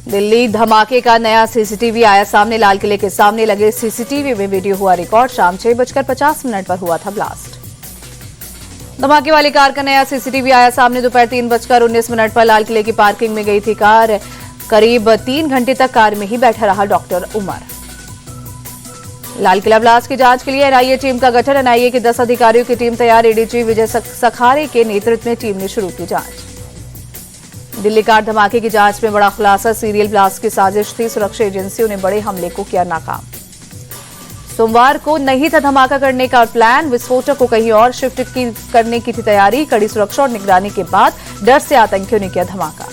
दिल्ली धमाके का नया सीसीटीवी आया सामने। लाल किले के सामने लगे सीसीटीवी में वीडियो हुआ रिकॉर्ड। शाम 6:50 पर हुआ था ब्लास्ट। धमाके वाली कार का नया सीसीटीवी आया सामने। दोपहर 3:19 पर लाल किले की पार्किंग में गई थी कार। करीब 3 घंटे तक कार में ही बैठा रहा डॉक्टर उमर। लाल किला ब्लास्ट की जांच के लिए एनआईए टीम का गठन। एनआईए के 10 अधिकारियों की टीम तैयार। एडीजी विजय सखारे के नेतृत्व में टीम ने शुरू की जांच। दिल्ली कार धमाके की जांच में बड़ा खुलासा। सीरियल ब्लास्ट की साजिश थी। सुरक्षा एजेंसियों ने बड़े हमले को किया नाकाम। सोमवार को नहीं था धमाका करने का प्लान। विस्फोटक को कहीं और शिफ्ट करने की थी तैयारी। कड़ी सुरक्षा और निगरानी के बाद डर से आतंकियों ने किया धमाका।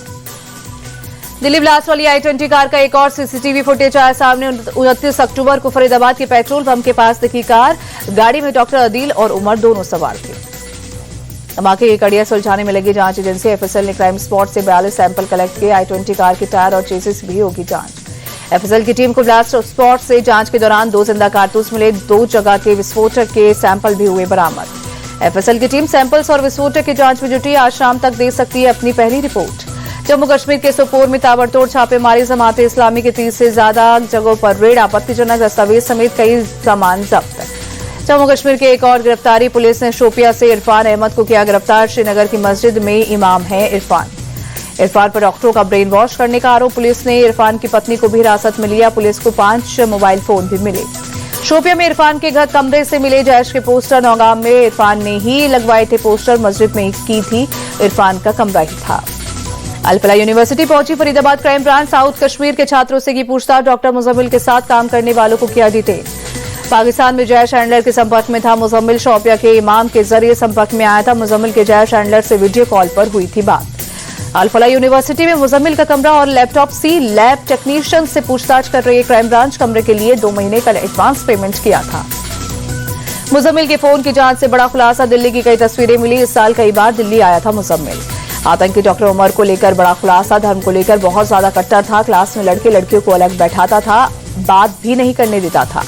दिल्ली ब्लास्ट वाली i20 कार का एक और सीसीटीवी फुटेज आया सामने। 29 अक्टूबर को फरीदाबाद के पेट्रोल पंप के पास दिखी कार। गाड़ी में डॉक्टर अदील और उमर दोनों सवार थे। धमाके की कड़ियां सुलझाने में लगी जांच एजेंसी एफएसएल ने क्राइम स्पॉट से 42 सैंपल कलेक्ट किए। i20 कार के टायर और चेसिस भी होगी जांच। एफएसएल की टीम को ब्लास्ट स्पॉट से जांच के दौरान 2 जिंदा कारतूस मिले। 2 जगह के विस्फोटक के सैंपल भी हुए बरामद। एफएसएल की टीम सैंपल्स और विस्फोटक की जांच में जुटी। आज शाम तक दे सकती है अपनी पहली रिपोर्ट। जम्मू कश्मीर के सोपोर में ताबड़तोड़ छापेमारी। जमात इस्लामी के 30 से ज्यादा जगहों पर रेड। आपत्तिजनक दस्तावेज समेत कई सामान जब्त। जम्मू कश्मीर के एक और गिरफ्तारी। पुलिस ने शोपिया से इरफान अहमद को किया गिरफ्तार। श्रीनगर की मस्जिद में इमाम है इरफान। इरफान पर डॉक्टरों का ब्रेन वॉश करने का आरोप। पुलिस ने इरफान की पत्नी को भी हिरासत में लिया। पुलिस को 5 मोबाइल फोन भी मिले। शोपिया में इरफान के घर कमरे से मिले जैश के पोस्टर। नौगाम में इरफान ने ही लगवाए थे पोस्टर। मस्जिद में की थी इरफान का कमरा ही था। अल-फलाह यूनिवर्सिटी पहुंची Faridabad crime branch. South Kashmir के छात्रों से की पूछताछ। डॉक्टर मुजम्मिल के साथ काम करने वालों को किया डिटेन। पाकिस्तान में जैश हैंडलर के संपर्क में था मुजम्मिल। शोपिया के इमाम के जरिए संपर्क में आया था। मुजम्मिल के जैश हैंडलर से वीडियो कॉल पर हुई थी बात। अल-फलाह यूनिवर्सिटी में मुजम्मिल का कमरा और लैपटॉप सी। लैब टेक्नीशियन से पूछताछ कर रही है क्राइम ब्रांच। कमरे के लिए 2 महीने का एडवांस पेमेंट किया था। मुजम्मिल के फोन की जांच से बड़ा खुलासा। दिल्ली की कई तस्वीरें मिली। इस साल कई बार दिल्ली आया था मुजम्मिल। आतंकी डॉक्टर उमर को लेकर बड़ा खुलासा। धर्म को लेकर बहुत ज्यादा कट्टर था। क्लास में लड़के लड़कियों को अलग बैठाता था। बात भी नहीं करने देता था।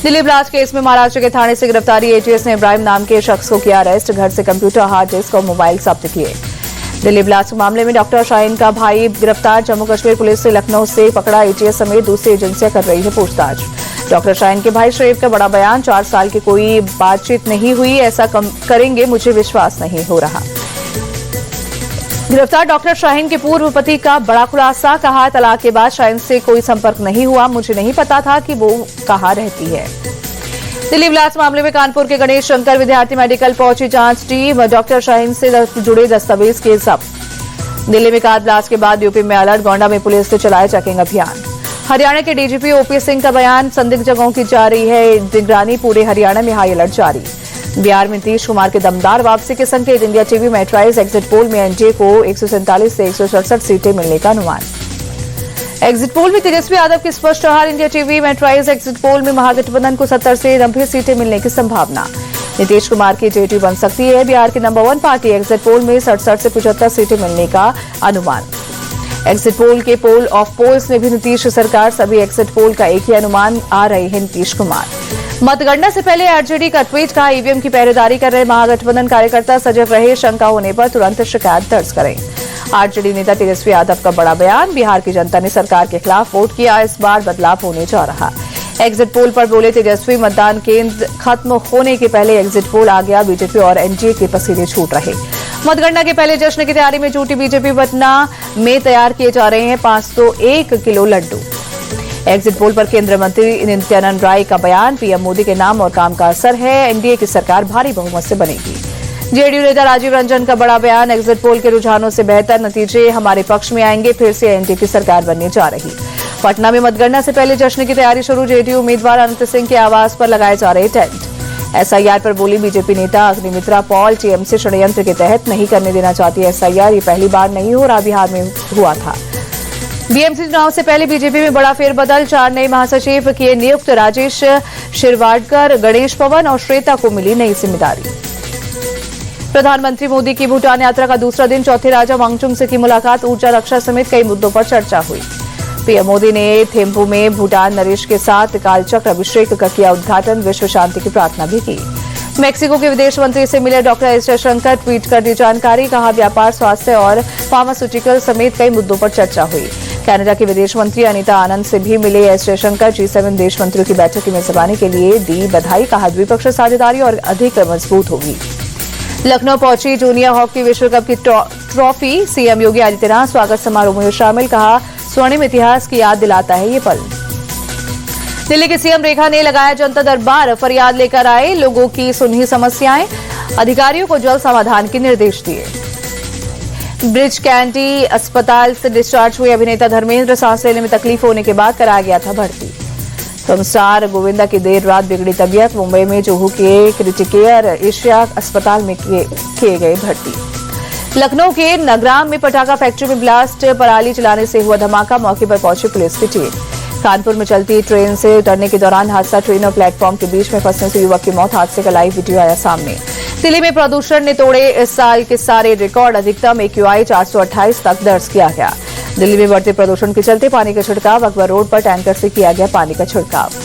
दिल्ली ब्लास्ट केस में महाराष्ट्र के थाने से गिरफ्तारी। एटीएस ने इब्राहिम नाम के शख्स को किया अरेस्ट। घर से कंप्यूटर, हार्ड डिस्क और मोबाइल जब्त किए। दिल्ली ब्लास्ट मामले में डॉक्टर शाहीन का भाई गिरफ्तार। जम्मू कश्मीर पुलिस से लखनऊ से पकड़ा। एटीएस समेत दूसरी एजेंसियां कर रही है पूछताछ। डॉक्टर शाहीन के भाई शरीफ का बड़ा बयान। 4 साल की कोई बातचीत नहीं हुई। ऐसा करेंगे मुझे विश्वास नहीं हो रहा। गिरफ्तार डॉक्टर शाहीन के पूर्व पति का बड़ा खुलासा। कहा तलाक के बाद शाहीन से कोई संपर्क नहीं हुआ। मुझे नहीं पता था कि वो कहां रहती है। दिल्ली ब्लास्ट मामले में कानपुर के गणेश शंकर विद्यार्थी मेडिकल पहुंची जांच टीम। डॉक्टर शाहीन से जुड़े दस्तावेज के जब्त। दिल्ली में कार ब्लास्ट के बाद यूपी में अलर्ट। गोंडा में पुलिस ने चलाया चेकिंग अभियान। हरियाणा के डीजीपी ओपी सिंह का बयान। संदिग्ध जगहों की जा रही है निगरानी। पूरे हरियाणा में हाई अलर्ट जारी। बिहार में नीतीश कुमार के दमदार वापसी के संकेत। इंडिया टीवी मेट्राइज एग्जिट पोल में एनडीए को 147 से 167 सीटें मिलने का अनुमान। एग्जिट पोल में तेजस्वी यादव की स्पष्ट हार। इंडिया टीवी मेट्राइज एग्जिट पोल में महागठबंधन को 70 से 90 सीटें मिलने की संभावना। नीतीश कुमार की जेडी बन सकती है। बिहार की नंबर 1 पार्टी एग्जिट पोल में 67 से 75 सीटें मिलने का अनुमान। एग्जिट पोल के पोल ऑफ पोल्स में भी नीतीश सरकार। सभी एग्जिट पोल का एक ही अनुमान आ रहे हैं नीतीश कुमार। मतगणना से पहले आरजेडी का ट्वीट। कहा ईवीएम की पहरेदारी कर रहे महागठबंधन कार्यकर्ता सजग रहे। शंका होने पर तुरंत शिकायत दर्ज करें। आरजेडी नेता तेजस्वी यादव का बड़ा बयान। बिहार की जनता ने सरकार के खिलाफ वोट किया। इस बार बदलाव होने जा रहा। एग्जिट पोल पर बोले तेजस्वी। मतदान केंद्र खत्म होने के पहले एग्जिट पोल आ गया। बीजेपी और एनडीए के पसीने छूट रहे। मतगणना के पहले जश्न की तैयारी में जुटी बीजेपी। पटना में तैयार किए जा रहे हैं 501 किलो लड्डू। एग्जिट पोल पर केंद्रीय मंत्री नित्यानंद राय का बयान। पीएम मोदी के नाम और काम का असर है। एनडीए की सरकार भारी बहुमत से बनेगी। जेडीयू नेता राजीव रंजन का बड़ा बयान। एग्जिट पोल के रुझानों से बेहतर नतीजे हमारे पक्ष में आएंगे। फिर से एनडीए की सरकार बनने जा रही। पटना में मतगणना से पहले जश्न की तैयारी शुरू। जेडीयू उम्मीदवार अनंत सिंह के आवास पर लगाए जा रहे टेंट। एसआईआर पर बोली बीजेपी नेता अग्निमित्रा पॉल। टीएमसी षड्यंत्र के तहत नहीं करने देना चाहती है एसआईआर। ये पहली बार नहीं हो रहा, बिहार में हुआ था। बीएमसी चुनाव से पहले बीजेपी में बड़ा फेरबदल। 4 नए महासचिव किए नियुक्त। राजेश शिरवाडकर, गणेश पवन और श्वेता को मिली नई जिम्मेदारी। प्रधानमंत्री मोदी की भूटान यात्रा का दूसरा दिन। चौथे राजा वांगचुक से की मुलाकात। ऊर्जा, रक्षा समेत कई मुद्दों पर चर्चा हुई। पीएम मोदी ने थेम्पू में भूटान नरेश के साथ कालचक्र अभिषेक का किया उद्घाटन। विश्व शांति की प्रार्थना भी की। मेक्सिको के विदेश मंत्री से मिले डॉक्टर एस जयशंकर। ट्वीट कर दी जानकारी। कहा व्यापार, स्वास्थ्य और फार्मास्यूटिकल समेत कई मुद्दों पर चर्चा हुई। कनाडा की विदेश मंत्री अनीता आनंद से भी मिले एस जयशंकर। G7 देश मंत्रियों की बैठक की मेजबानी के लिए दी बधाई, कहा द्विपक्षीय साझेदारी और अधिक मजबूत होगी। लखनऊ पहुंची जूनियर हॉकी विश्व कप की ट्रॉफी, सीएम योगी आदित्यनाथ स्वागत समारोह में शामिल, कहा स्वर्णिम इतिहास की याद दिलाता है ये पल। दिल्ली की सीएम रेखा ने लगाया जनता दरबार, फरियाद लेकर आए लोगों की सुनी समस्याएं, अधिकारियों को जल्द समाधान के निर्देश दिए। ब्रिज कैंडी अस्पताल से डिस्चार्ज हुए अभिनेता धर्मेंद्र सांस लेने में तकलीफ होने के बाद कराया गया था भर्ती। फिल्म स्टार गोविंदा की देर रात बिगड़ी तबीयत, मुंबई में जुहू के क्रिटिकेयर एशिया अस्पताल में किए गए भर्ती। लखनऊ के नगराम में पटाखा फैक्ट्री में ब्लास्ट, पराली जलाने से हुआ धमाका, मौके पर पहुंची पुलिस की टीम। कानपुर में चलती ट्रेन से उतरने के दौरान हादसा, ट्रेन और प्लेटफॉर्म के बीच में फंसने से युवक की मौत, हादसे का लाइव वीडियो आया सामने। दिल्ली में प्रदूषण ने तोड़े इस साल के सारे रिकॉर्ड, अधिकतम AQI 428 तक दर्ज किया गया। दिल्ली में बढ़ते प्रदूषण के चलते पानी का छिड़काव, अकबर रोड पर टैंकर से किया गया पानी का छिड़काव।